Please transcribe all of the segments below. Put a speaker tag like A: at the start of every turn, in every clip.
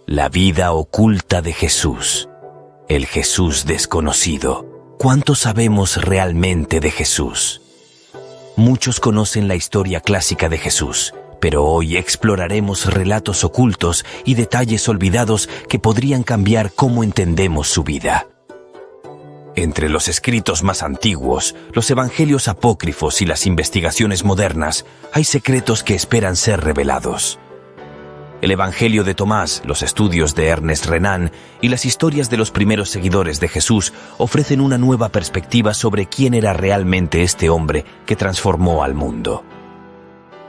A: La vida oculta de Jesús. El Jesús desconocido. ¿Cuánto sabemos realmente de Jesús? Muchos conocen la historia clásica de Jesús, pero hoy exploraremos relatos ocultos y detalles olvidados que podrían cambiar cómo entendemos su vida. Entre los escritos más antiguos, los evangelios apócrifos y las investigaciones modernas, hay secretos que esperan ser revelados. El Evangelio de Tomás, los estudios de Ernest Renan y las historias de los primeros seguidores de Jesús ofrecen una nueva perspectiva sobre quién era realmente este hombre que transformó al mundo.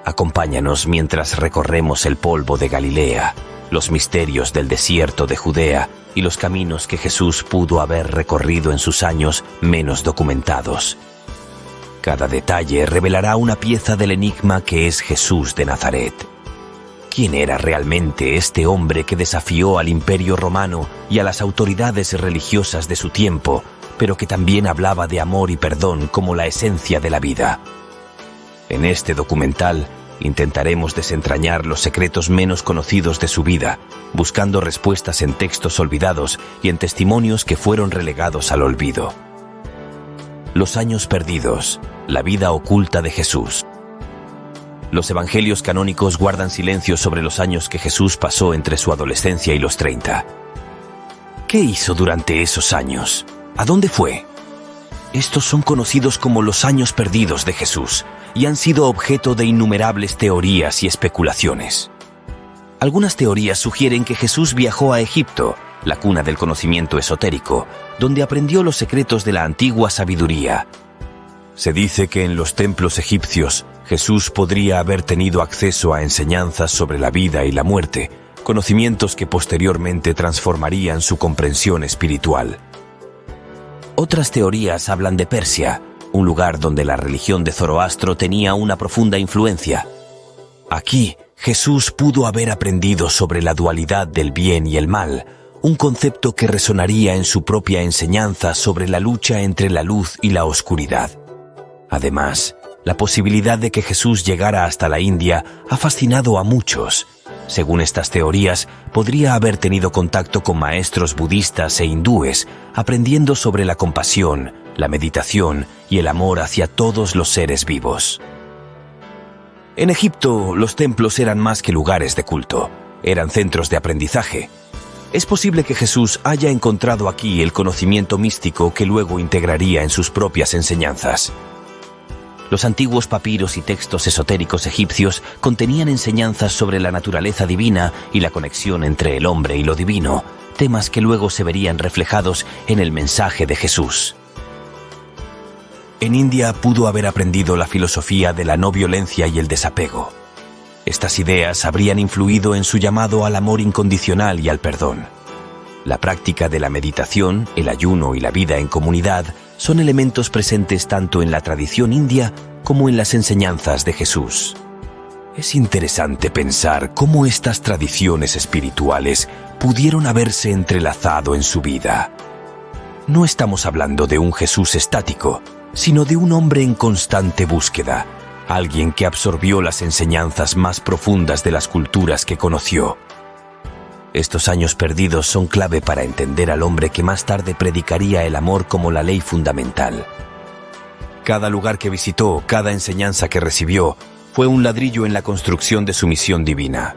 A: Acompáñanos mientras recorremos el polvo de Galilea, los misterios del desierto de Judea y los caminos que Jesús pudo haber recorrido en sus años menos documentados. Cada detalle revelará una pieza del enigma que es Jesús de Nazaret. ¿Quién era realmente este hombre que desafió al Imperio Romano y a las autoridades religiosas de su tiempo, pero que también hablaba de amor y perdón como la esencia de la vida? En este documental intentaremos desentrañar los secretos menos conocidos de su vida, buscando respuestas en textos olvidados y en testimonios que fueron relegados al olvido. Los años perdidos, la vida oculta de Jesús. Los evangelios canónicos guardan silencio sobre los años que Jesús pasó entre su adolescencia y los 30. ¿Qué hizo durante esos años? ¿A dónde fue? Estos son conocidos como los años perdidos de Jesús y han sido objeto de innumerables teorías y especulaciones. Algunas teorías sugieren que Jesús viajó a Egipto, la cuna del conocimiento esotérico, donde aprendió los secretos de la antigua sabiduría. Se dice que en los templos egipcios Jesús podría haber tenido acceso a enseñanzas sobre la vida y la muerte, conocimientos que posteriormente transformarían su comprensión espiritual. Otras teorías hablan de Persia, un lugar donde la religión de Zoroastro tenía una profunda influencia. Aquí, Jesús pudo haber aprendido sobre la dualidad del bien y el mal, un concepto que resonaría en su propia enseñanza sobre la lucha entre la luz y la oscuridad. Además, la posibilidad de que Jesús llegara hasta la India ha fascinado a muchos. Según estas teorías, podría haber tenido contacto con maestros budistas e hindúes, aprendiendo sobre la compasión, la meditación y el amor hacia todos los seres vivos. En Egipto, los templos eran más que lugares de culto, eran centros de aprendizaje. Es posible que Jesús haya encontrado aquí el conocimiento místico que luego integraría en sus propias enseñanzas. Los antiguos papiros y textos esotéricos egipcios contenían enseñanzas sobre la naturaleza divina y la conexión entre el hombre y lo divino, temas que luego se verían reflejados en el mensaje de Jesús. En India pudo haber aprendido la filosofía de la no violencia y el desapego. Estas ideas habrían influido en su llamado al amor incondicional y al perdón. La práctica de la meditación, el ayuno y la vida en comunidad son elementos presentes tanto en la tradición india como en las enseñanzas de Jesús. Es interesante pensar cómo estas tradiciones espirituales pudieron haberse entrelazado en su vida. No estamos hablando de un Jesús estático, sino de un hombre en constante búsqueda, alguien que absorbió las enseñanzas más profundas de las culturas que conoció. Estos años perdidos son clave para entender al hombre que más tarde predicaría el amor como la ley fundamental. Cada lugar que visitó, cada enseñanza que recibió, fue un ladrillo en la construcción de su misión divina.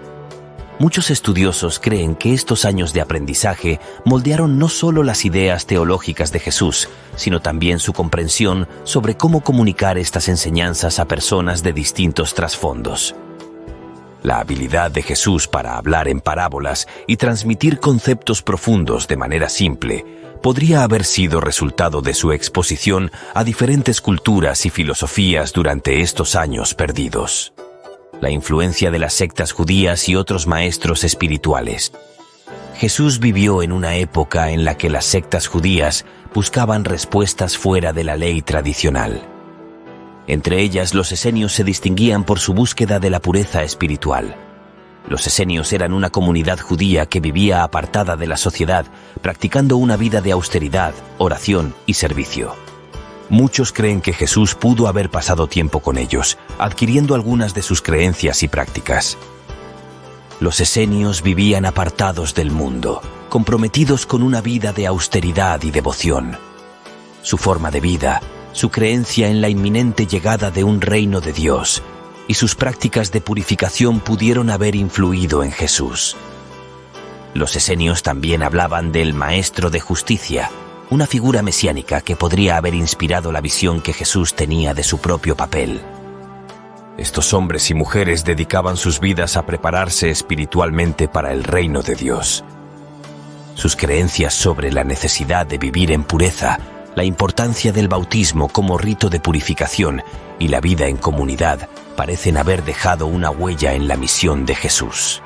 A: Muchos estudiosos creen que estos años de aprendizaje moldearon no solo las ideas teológicas de Jesús, sino también su comprensión sobre cómo comunicar estas enseñanzas a personas de distintos trasfondos. La habilidad de Jesús para hablar en parábolas y transmitir conceptos profundos de manera simple podría haber sido resultado de su exposición a diferentes culturas y filosofías durante estos años perdidos. La influencia de las sectas judías y otros maestros espirituales. Jesús vivió en una época en la que las sectas judías buscaban respuestas fuera de la ley tradicional. Entre ellas, los esenios se distinguían por su búsqueda de la pureza espiritual. Los esenios eran una comunidad judía que vivía apartada de la sociedad, practicando una vida de austeridad, oración y servicio. Muchos creen que Jesús pudo haber pasado tiempo con ellos, adquiriendo algunas de sus creencias y prácticas. Los esenios vivían apartados del mundo, comprometidos con una vida de austeridad y devoción. Su forma de vida, su creencia en la inminente llegada de un reino de Dios y sus prácticas de purificación pudieron haber influido en Jesús. Los esenios también hablaban del Maestro de Justicia, una figura mesiánica que podría haber inspirado la visión que Jesús tenía de su propio papel. Estos hombres y mujeres dedicaban sus vidas a prepararse espiritualmente para el reino de Dios. Sus creencias sobre la necesidad de vivir en pureza, la importancia del bautismo como rito de purificación y la vida en comunidad parecen haber dejado una huella en la misión de Jesús.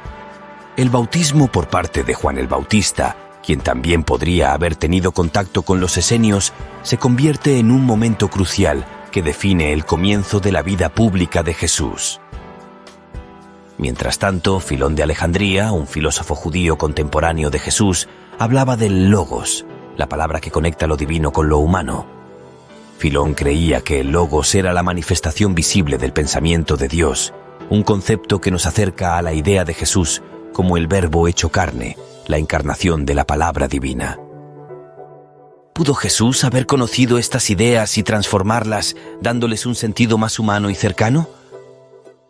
A: El bautismo por parte de Juan el Bautista, quien también podría haber tenido contacto con los esenios, se convierte en un momento crucial que define el comienzo de la vida pública de Jesús. Mientras tanto, Filón de Alejandría, un filósofo judío contemporáneo de Jesús, hablaba del logos, la palabra que conecta lo divino con lo humano. Filón creía que el logos era la manifestación visible del pensamiento de Dios, un concepto que nos acerca a la idea de Jesús como el Verbo hecho carne, la encarnación de la palabra divina. ¿Pudo Jesús haber conocido estas ideas y transformarlas, dándoles un sentido más humano y cercano?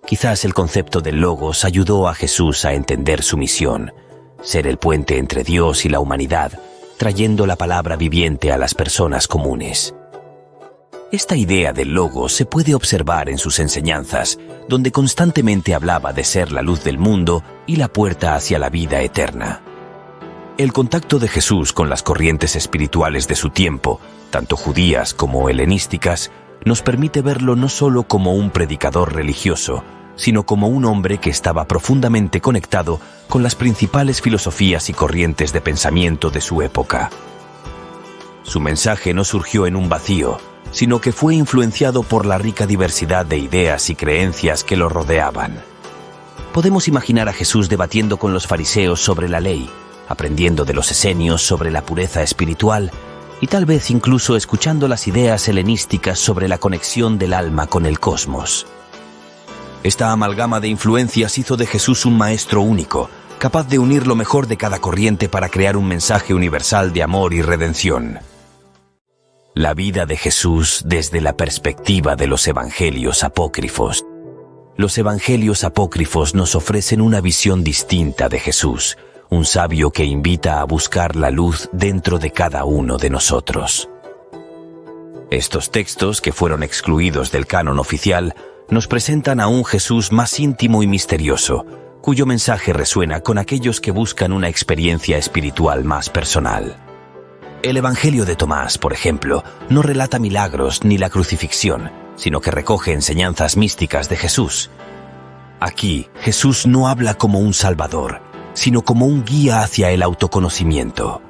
A: Quizás el concepto del logos ayudó a Jesús a entender su misión, ser el puente entre Dios y la humanidad, trayendo la palabra viviente a las personas comunes. Esta idea del logos se puede observar en sus enseñanzas, donde constantemente hablaba de ser la luz del mundo y la puerta hacia la vida eterna. El contacto de Jesús con las corrientes espirituales de su tiempo, tanto judías como helenísticas, nos permite verlo no solo como un predicador religioso, sino como un hombre que estaba profundamente conectado con las principales filosofías y corrientes de pensamiento de su época. Su mensaje no surgió en un vacío, sino que fue influenciado por la rica diversidad de ideas y creencias que lo rodeaban. Podemos imaginar a Jesús debatiendo con los fariseos sobre la ley, aprendiendo de los esenios sobre la pureza espiritual y tal vez incluso escuchando las ideas helenísticas sobre la conexión del alma con el cosmos. Esta amalgama de influencias hizo de Jesús un maestro único, capaz de unir lo mejor de cada corriente para crear un mensaje universal de amor y redención. La vida de Jesús desde la perspectiva de los evangelios apócrifos. Los evangelios apócrifos nos ofrecen una visión distinta de Jesús, un sabio que invita a buscar la luz dentro de cada uno de nosotros. Estos textos, que fueron excluidos del canon oficial, nos presentan a un Jesús más íntimo y misterioso, cuyo mensaje resuena con aquellos que buscan una experiencia espiritual más personal. El Evangelio de Tomás, por ejemplo, no relata milagros ni la crucifixión, sino que recoge enseñanzas místicas de Jesús. Aquí, Jesús no habla como un salvador, sino como un guía hacia el autoconocimiento.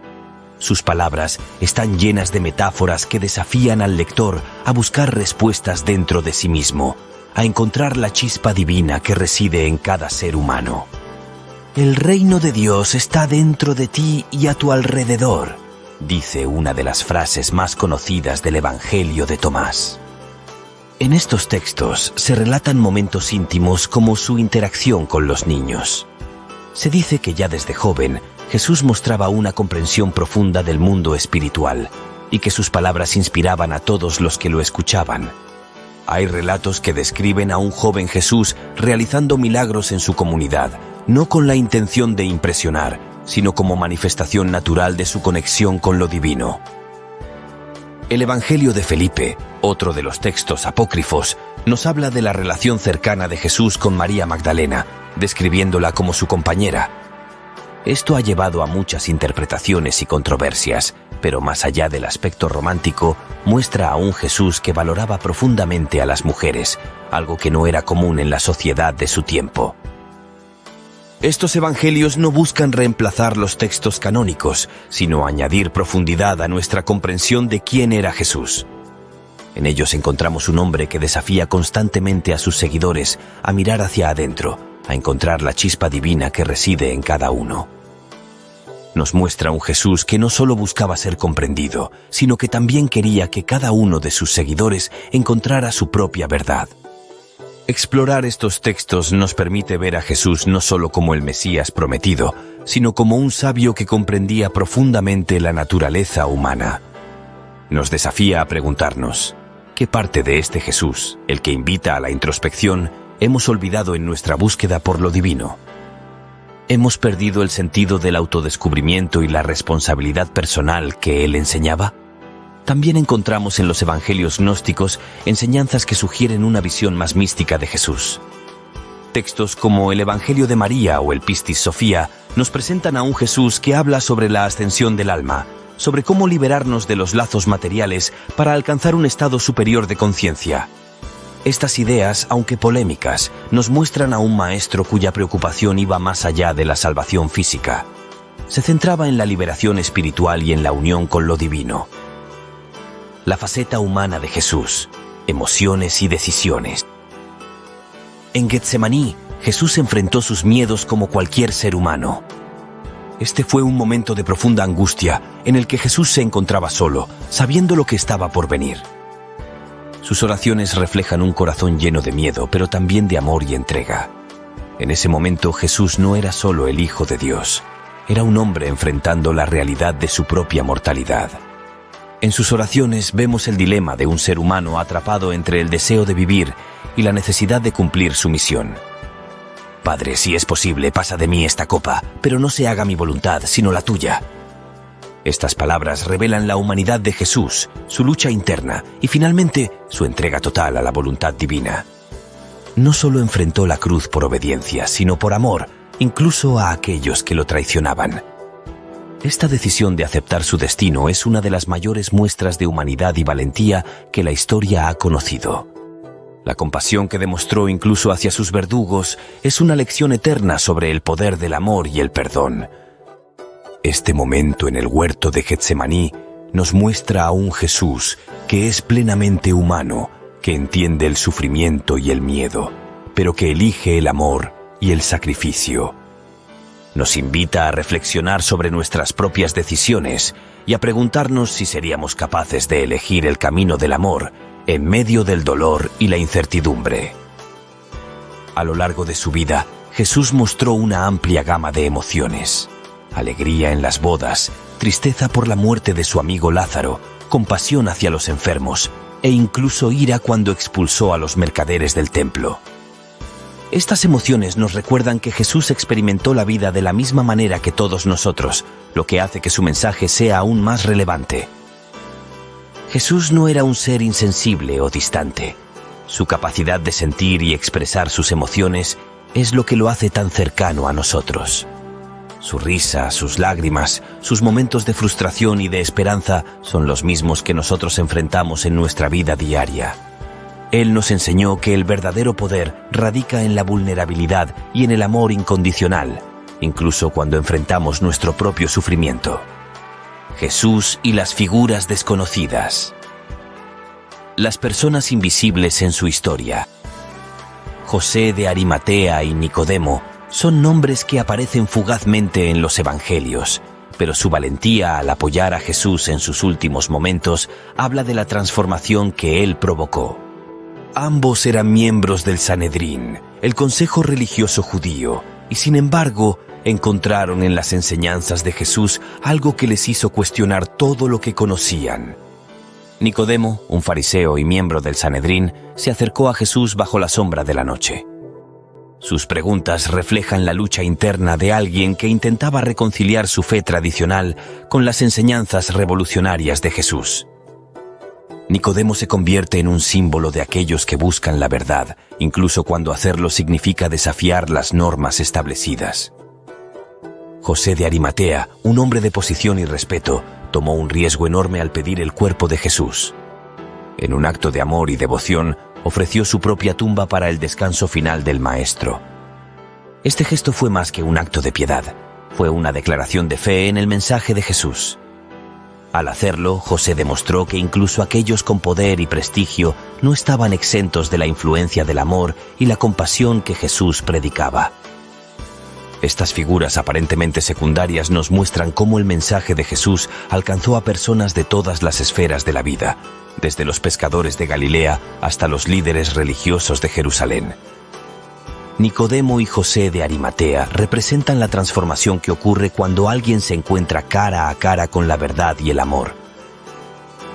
A: Sus palabras están llenas de metáforas que desafían al lector a buscar respuestas dentro de sí mismo, a encontrar la chispa divina que reside en cada ser humano. El reino de Dios está dentro de ti y a tu alrededor, dice una de las frases más conocidas del Evangelio de Tomás. En estos textos se relatan momentos íntimos como su interacción con los niños. Se dice que ya desde joven, Jesús mostraba una comprensión profunda del mundo espiritual y que sus palabras inspiraban a todos los que lo escuchaban. Hay relatos que describen a un joven Jesús realizando milagros en su comunidad, no con la intención de impresionar, sino como manifestación natural de su conexión con lo divino. El Evangelio de Felipe, otro de los textos apócrifos, nos habla de la relación cercana de Jesús con María Magdalena, describiéndola como su compañera. Esto ha llevado a muchas interpretaciones y controversias, pero más allá del aspecto romántico, muestra a un Jesús que valoraba profundamente a las mujeres, algo que no era común en la sociedad de su tiempo. Estos evangelios no buscan reemplazar los textos canónicos, sino añadir profundidad a nuestra comprensión de quién era Jesús. En ellos encontramos un hombre que desafía constantemente a sus seguidores a mirar hacia adentro, a encontrar la chispa divina que reside en cada uno. Nos muestra un Jesús que no solo buscaba ser comprendido, sino que también quería que cada uno de sus seguidores encontrara su propia verdad. Explorar estos textos nos permite ver a Jesús no solo como el Mesías prometido, sino como un sabio que comprendía profundamente la naturaleza humana. Nos desafía a preguntarnos, ¿qué parte de este Jesús, el que invita a la introspección, hemos olvidado en nuestra búsqueda por lo divino? ¿Hemos perdido el sentido del autodescubrimiento y la responsabilidad personal que él enseñaba? También encontramos en los evangelios gnósticos enseñanzas que sugieren una visión más mística de Jesús. Textos como el Evangelio de María o el Pistis Sophia nos presentan a un Jesús que habla sobre la ascensión del alma, sobre cómo liberarnos de los lazos materiales para alcanzar un estado superior de conciencia. Estas ideas, aunque polémicas, nos muestran a un maestro cuya preocupación iba más allá de la salvación física. Se centraba en la liberación espiritual y en la unión con lo divino. La faceta humana de Jesús, emociones y decisiones. En Getsemaní, Jesús enfrentó sus miedos como cualquier ser humano. Este fue un momento de profunda angustia en el que Jesús se encontraba solo, sabiendo lo que estaba por venir. Sus oraciones reflejan un corazón lleno de miedo, pero también de amor y entrega. En ese momento Jesús no era solo el Hijo de Dios, era un hombre enfrentando la realidad de su propia mortalidad. En sus oraciones vemos el dilema de un ser humano atrapado entre el deseo de vivir y la necesidad de cumplir su misión. Padre, si es posible, pasa de mí esta copa, pero no se haga mi voluntad, sino la tuya. Estas palabras revelan la humanidad de Jesús, su lucha interna y finalmente su entrega total a la voluntad divina. No solo enfrentó la cruz por obediencia, sino por amor, incluso a aquellos que lo traicionaban. Esta decisión de aceptar su destino es una de las mayores muestras de humanidad y valentía que la historia ha conocido. La compasión que demostró incluso hacia sus verdugos es una lección eterna sobre el poder del amor y el perdón. Este momento en el huerto de Getsemaní nos muestra a un Jesús que es plenamente humano, que entiende el sufrimiento y el miedo, pero que elige el amor y el sacrificio. Nos invita a reflexionar sobre nuestras propias decisiones y a preguntarnos si seríamos capaces de elegir el camino del amor en medio del dolor y la incertidumbre. A lo largo de su vida, Jesús mostró una amplia gama de emociones: alegría en las bodas, tristeza por la muerte de su amigo Lázaro, compasión hacia los enfermos e incluso ira cuando expulsó a los mercaderes del templo. Estas emociones nos recuerdan que Jesús experimentó la vida de la misma manera que todos nosotros, lo que hace que su mensaje sea aún más relevante. Jesús no era un ser insensible o distante. Su capacidad de sentir y expresar sus emociones es lo que lo hace tan cercano a nosotros. Su risa, sus lágrimas, sus momentos de frustración y de esperanza son los mismos que nosotros enfrentamos en nuestra vida diaria. Él nos enseñó que el verdadero poder radica en la vulnerabilidad y en el amor incondicional, incluso cuando enfrentamos nuestro propio sufrimiento. Jesús y las figuras desconocidas. Las personas invisibles en su historia. José de Arimatea y Nicodemo son nombres que aparecen fugazmente en los evangelios, pero su valentía al apoyar a Jesús en sus últimos momentos habla de la transformación que él provocó. Ambos eran miembros del Sanedrín, el consejo religioso judío, y sin embargo, encontraron en las enseñanzas de Jesús algo que les hizo cuestionar todo lo que conocían. Nicodemo, un fariseo y miembro del Sanedrín, se acercó a Jesús bajo la sombra de la noche. Sus preguntas reflejan la lucha interna de alguien que intentaba reconciliar su fe tradicional con las enseñanzas revolucionarias de Jesús. Nicodemo se convierte en un símbolo de aquellos que buscan la verdad, incluso cuando hacerlo significa desafiar las normas establecidas. José de Arimatea, un hombre de posición y respeto, tomó un riesgo enorme al pedir el cuerpo de Jesús. En un acto de amor y devoción, ofreció su propia tumba para el descanso final del Maestro. Este gesto fue más que un acto de piedad, fue una declaración de fe en el mensaje de Jesús. Al hacerlo, José demostró que incluso aquellos con poder y prestigio no estaban exentos de la influencia del amor y la compasión que Jesús predicaba. Estas figuras aparentemente secundarias nos muestran cómo el mensaje de Jesús alcanzó a personas de todas las esferas de la vida, desde los pescadores de Galilea hasta los líderes religiosos de Jerusalén. Nicodemo y José de Arimatea representan la transformación que ocurre cuando alguien se encuentra cara a cara con la verdad y el amor.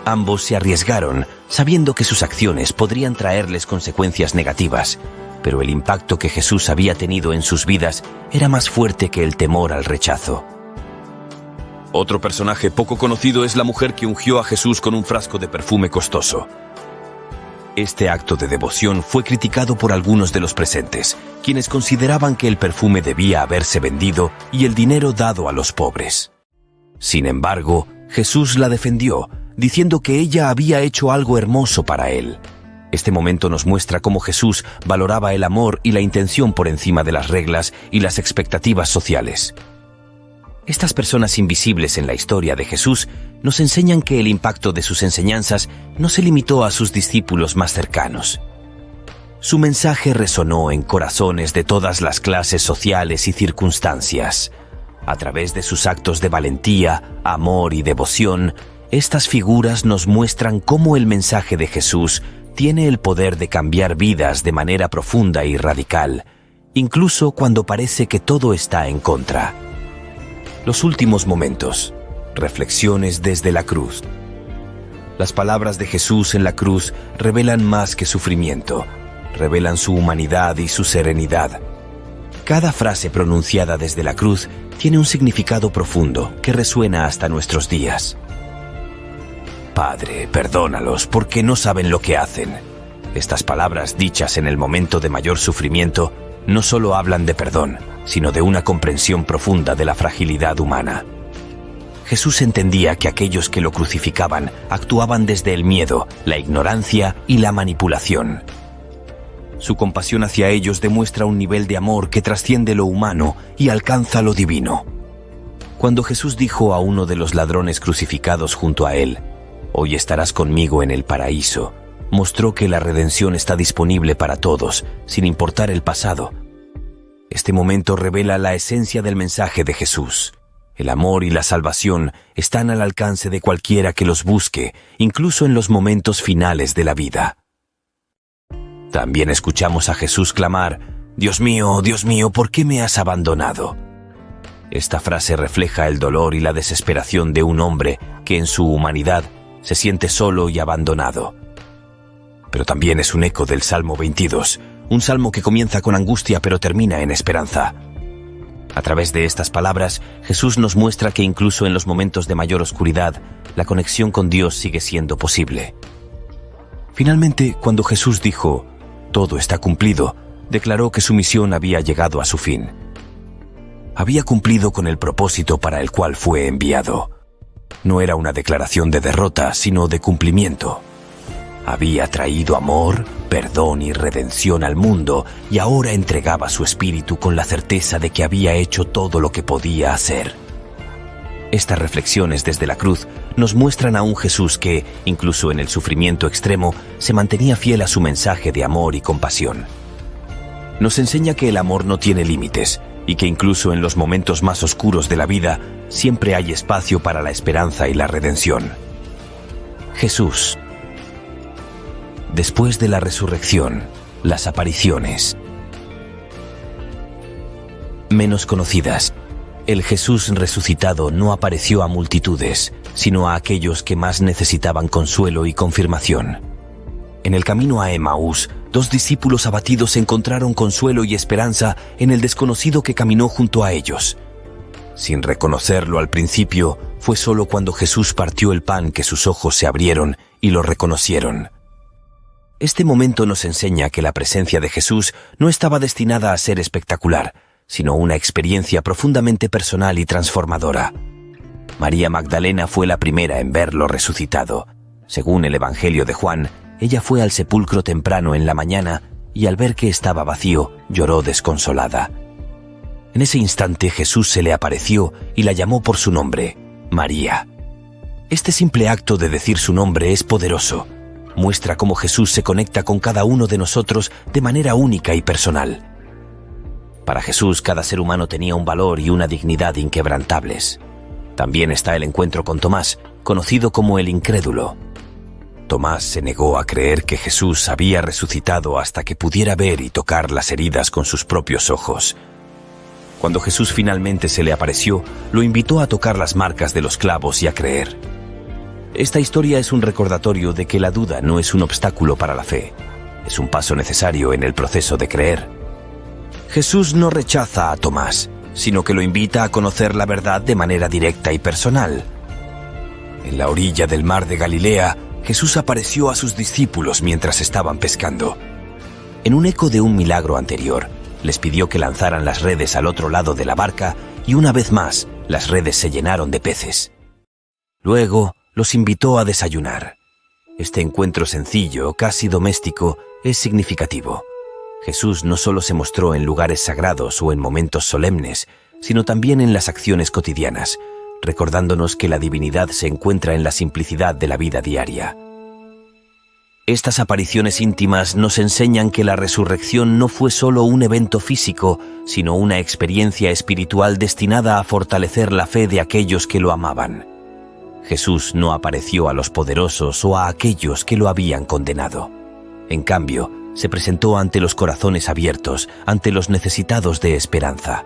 A: Ambos se arriesgaron, sabiendo que sus acciones podrían traerles consecuencias negativas, pero el impacto que Jesús había tenido en sus vidas era más fuerte que el temor al rechazo. Otro personaje poco conocido es la mujer que ungió a Jesús con un frasco de perfume costoso. Este acto de devoción fue criticado por algunos de los presentes, quienes consideraban que el perfume debía haberse vendido y el dinero dado a los pobres. Sin embargo, Jesús la defendió, diciendo que ella había hecho algo hermoso para él. Este momento nos muestra cómo Jesús valoraba el amor y la intención por encima de las reglas y las expectativas sociales. Estas personas invisibles en la historia de Jesús nos enseñan que el impacto de sus enseñanzas no se limitó a sus discípulos más cercanos. Su mensaje resonó en corazones de todas las clases sociales y circunstancias. A través de sus actos de valentía, amor y devoción, estas figuras nos muestran cómo el mensaje de Jesús tiene el poder de cambiar vidas de manera profunda y radical, incluso cuando parece que todo está en contra. Los últimos momentos. Reflexiones desde la cruz. Las palabras de Jesús en la cruz revelan más que sufrimiento, revelan su humanidad y su serenidad. Cada frase pronunciada desde la cruz tiene un significado profundo que resuena hasta nuestros días. Padre, perdónalos porque no saben lo que hacen. Estas palabras dichas en el momento de mayor sufrimiento no solo hablan de perdón, sino de una comprensión profunda de la fragilidad humana. Jesús entendía que aquellos que lo crucificaban actuaban desde el miedo, la ignorancia y la manipulación. Su compasión hacia ellos demuestra un nivel de amor que trasciende lo humano y alcanza lo divino. Cuando Jesús dijo a uno de los ladrones crucificados junto a él, «Hoy estarás conmigo en el paraíso», mostró que la redención está disponible para todos, sin importar el pasado. Este momento revela la esencia del mensaje de Jesús. El amor y la salvación están al alcance de cualquiera que los busque, incluso en los momentos finales de la vida. También escuchamos a Jesús clamar, Dios mío, ¿por qué me has abandonado?». Esta frase refleja el dolor y la desesperación de un hombre que en su humanidad se siente solo y abandonado. Pero también es un eco del Salmo 22, un salmo que comienza con angustia pero termina en esperanza. A través de estas palabras, Jesús nos muestra que incluso en los momentos de mayor oscuridad, la conexión con Dios sigue siendo posible. Finalmente, cuando Jesús dijo, «Todo está cumplido», declaró que su misión había llegado a su fin. Había cumplido con el propósito para el cual fue enviado. No era una declaración de derrota, sino de cumplimiento. Había traído amor, perdón y redención al mundo y ahora entregaba su espíritu con la certeza de que había hecho todo lo que podía hacer. Estas reflexiones desde la cruz nos muestran a un Jesús que, incluso en el sufrimiento extremo, se mantenía fiel a su mensaje de amor y compasión. Nos enseña que el amor no tiene límites y que incluso en los momentos más oscuros de la vida siempre hay espacio para la esperanza y la redención. Jesús. Después de la resurrección, las apariciones. Menos conocidas. El Jesús resucitado no apareció a multitudes, sino a aquellos que más necesitaban consuelo y confirmación. En el camino a Emaús, 2 discípulos abatidos encontraron consuelo y esperanza en el desconocido que caminó junto a ellos. Sin reconocerlo al principio, fue solo cuando Jesús partió el pan que sus ojos se abrieron y lo reconocieron. Este momento nos enseña que la presencia de Jesús no estaba destinada a ser espectacular, sino una experiencia profundamente personal y transformadora. María Magdalena fue la primera en verlo resucitado. Según el Evangelio de Juan, ella fue al sepulcro temprano en la mañana y al ver que estaba vacío, lloró desconsolada. En ese instante Jesús se le apareció y la llamó por su nombre, María. Este simple acto de decir su nombre es poderoso. Muestra cómo Jesús se conecta con cada uno de nosotros de manera única y personal. Para Jesús, cada ser humano tenía un valor y una dignidad inquebrantables. También está el encuentro con Tomás, conocido como el incrédulo. Tomás se negó a creer que Jesús había resucitado hasta que pudiera ver y tocar las heridas con sus propios ojos. Cuando Jesús finalmente se le apareció, lo invitó a tocar las marcas de los clavos y a creer. Esta historia es un recordatorio de que la duda no es un obstáculo para la fe, es un paso necesario en el proceso de creer. Jesús no rechaza a Tomás, sino que lo invita a conocer la verdad de manera directa y personal. En la orilla del mar de Galilea, Jesús apareció a sus discípulos mientras estaban pescando. En un eco de un milagro anterior, les pidió que lanzaran las redes al otro lado de la barca y una vez más, las redes se llenaron de peces. Luego, los invitó a desayunar. Este encuentro sencillo, casi doméstico, es significativo. Jesús no solo se mostró en lugares sagrados o en momentos solemnes, sino también en las acciones cotidianas, recordándonos que la divinidad se encuentra en la simplicidad de la vida diaria. Estas apariciones íntimas nos enseñan que la resurrección no fue solo un evento físico, sino una experiencia espiritual destinada a fortalecer la fe de aquellos que lo amaban. Jesús no apareció a los poderosos o a aquellos que lo habían condenado. En cambio, se presentó ante los corazones abiertos, ante los necesitados de esperanza.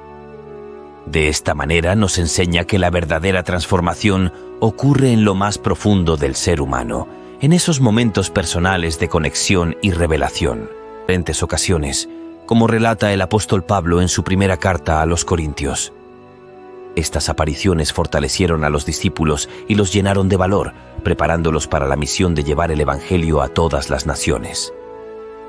A: De esta manera nos enseña que la verdadera transformación ocurre en lo más profundo del ser humano, en esos momentos personales de conexión y revelación. En diferentes ocasiones, como relata el apóstol Pablo en su primera carta a los Corintios. Estas apariciones fortalecieron a los discípulos y los llenaron de valor, preparándolos para la misión de llevar el Evangelio a todas las naciones.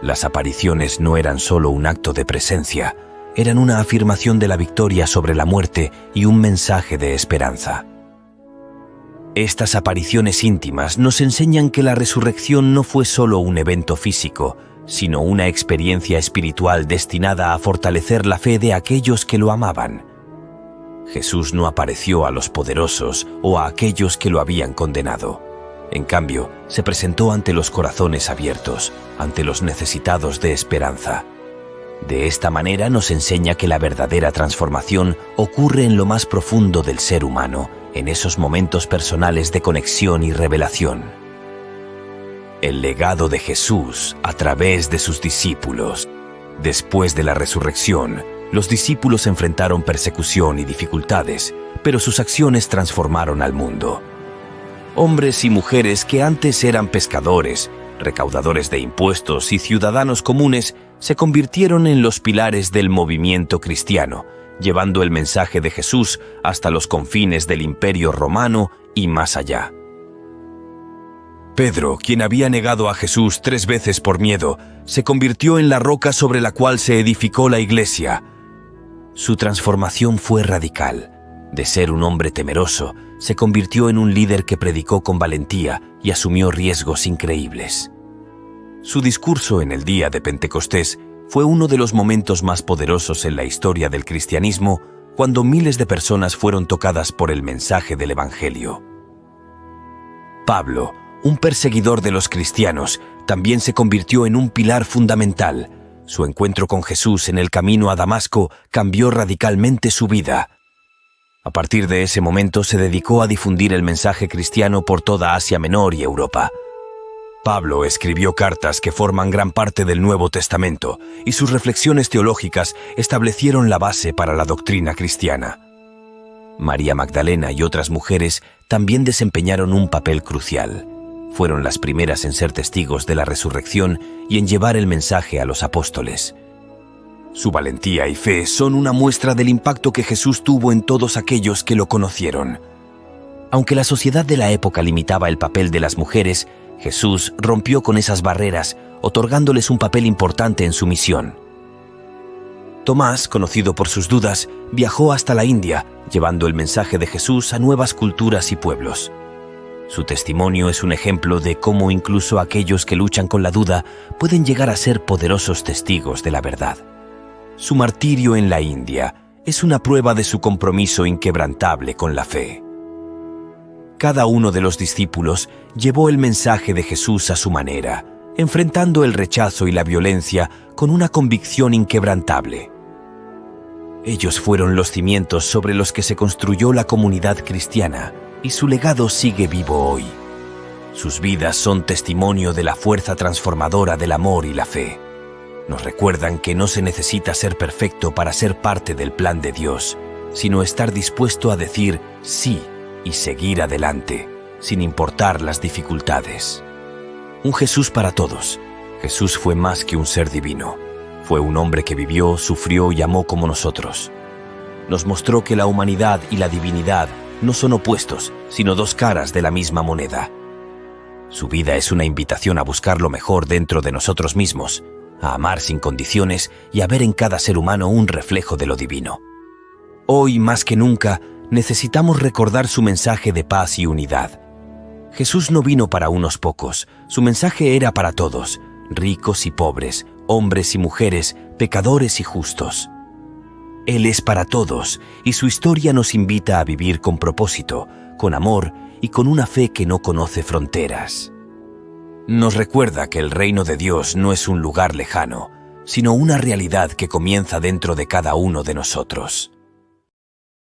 A: Las apariciones no eran solo un acto de presencia, eran una afirmación de la victoria sobre la muerte y un mensaje de esperanza. Estas apariciones íntimas nos enseñan que la resurrección no fue solo un evento físico, sino una experiencia espiritual destinada a fortalecer la fe de aquellos que lo amaban. Jesús no apareció a los poderosos o a aquellos que lo habían condenado. En cambio, se presentó ante los corazones abiertos, ante los necesitados de esperanza. De esta manera nos enseña que la verdadera transformación ocurre en lo más profundo del ser humano, en esos momentos personales de conexión y revelación. El legado de Jesús a través de sus discípulos. Después de la resurrección, los discípulos enfrentaron persecución y dificultades, pero sus acciones transformaron al mundo. Hombres y mujeres que antes eran pescadores, recaudadores de impuestos y ciudadanos comunes se convirtieron en los pilares del movimiento cristiano, llevando el mensaje de Jesús hasta los confines del Imperio Romano y más allá. Pedro, quien había negado a Jesús 3 veces por miedo, se convirtió en la roca sobre la cual se edificó la iglesia. Su transformación fue radical. De ser un hombre temeroso, se convirtió en un líder que predicó con valentía y asumió riesgos increíbles. Su discurso en el día de Pentecostés fue uno de los momentos más poderosos en la historia del cristianismo, cuando miles de personas fueron tocadas por el mensaje del Evangelio. Pablo, un perseguidor de los cristianos, también se convirtió en un pilar fundamental. Su encuentro con Jesús en el camino a Damasco cambió radicalmente su vida. A partir de ese momento se dedicó a difundir el mensaje cristiano por toda Asia Menor y Europa. Pablo escribió cartas que forman gran parte del Nuevo Testamento, y sus reflexiones teológicas establecieron la base para la doctrina cristiana. María Magdalena y otras mujeres también desempeñaron un papel crucial. Fueron las primeras en ser testigos de la resurrección y en llevar el mensaje a los apóstoles. Su valentía y fe son una muestra del impacto que Jesús tuvo en todos aquellos que lo conocieron. Aunque la sociedad de la época limitaba el papel de las mujeres, Jesús rompió con esas barreras, otorgándoles un papel importante en su misión. Tomás, conocido por sus dudas, viajó hasta la India, llevando el mensaje de Jesús a nuevas culturas y pueblos. Su testimonio es un ejemplo de cómo incluso aquellos que luchan con la duda pueden llegar a ser poderosos testigos de la verdad. Su martirio en la India es una prueba de su compromiso inquebrantable con la fe. Cada uno de los discípulos llevó el mensaje de Jesús a su manera, enfrentando el rechazo y la violencia con una convicción inquebrantable. Ellos fueron los cimientos sobre los que se construyó la comunidad cristiana, y su legado sigue vivo hoy. Sus vidas son testimonio de la fuerza transformadora del amor y la fe. Nos recuerdan que no se necesita ser perfecto para ser parte del plan de Dios, sino estar dispuesto a decir sí y seguir adelante, sin importar las dificultades. Un Jesús para todos. Jesús fue más que un ser divino. Fue un hombre que vivió, sufrió y amó como nosotros. Nos mostró que la humanidad y la divinidad no son opuestos, sino dos caras de la misma moneda. Su vida es una invitación a buscar lo mejor dentro de nosotros mismos, a amar sin condiciones y a ver en cada ser humano un reflejo de lo divino. Hoy, más que nunca, necesitamos recordar su mensaje de paz y unidad. Jesús no vino para unos pocos, su mensaje era para todos, ricos y pobres, hombres y mujeres, pecadores y justos. Él es para todos, y su historia nos invita a vivir con propósito, con amor y con una fe que no conoce fronteras. Nos recuerda que el reino de Dios no es un lugar lejano, sino una realidad que comienza dentro de cada uno de nosotros.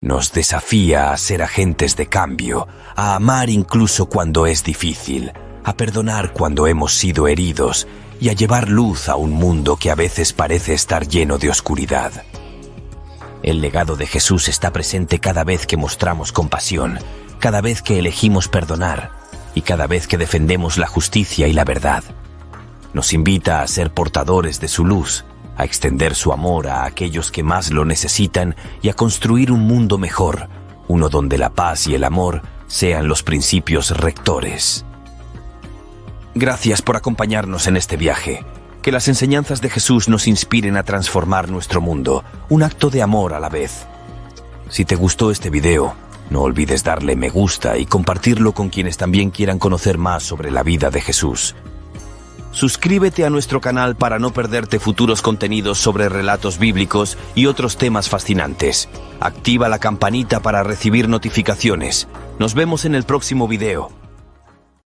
A: Nos desafía a ser agentes de cambio, a amar incluso cuando es difícil, a perdonar cuando hemos sido heridos y a llevar luz a un mundo que a veces parece estar lleno de oscuridad. El legado de Jesús está presente cada vez que mostramos compasión, cada vez que elegimos perdonar y cada vez que defendemos la justicia y la verdad. Nos invita a ser portadores de su luz, a extender su amor a aquellos que más lo necesitan y a construir un mundo mejor, uno donde la paz y el amor sean los principios rectores. Gracias por acompañarnos en este viaje. Que las enseñanzas de Jesús nos inspiren a transformar nuestro mundo, un acto de amor a la vez. Si te gustó este video, no olvides darle me gusta y compartirlo con quienes también quieran conocer más sobre la vida de Jesús. Suscríbete a nuestro canal para no perderte futuros contenidos sobre relatos bíblicos y otros temas fascinantes. Activa la campanita para recibir notificaciones. Nos vemos en el próximo video.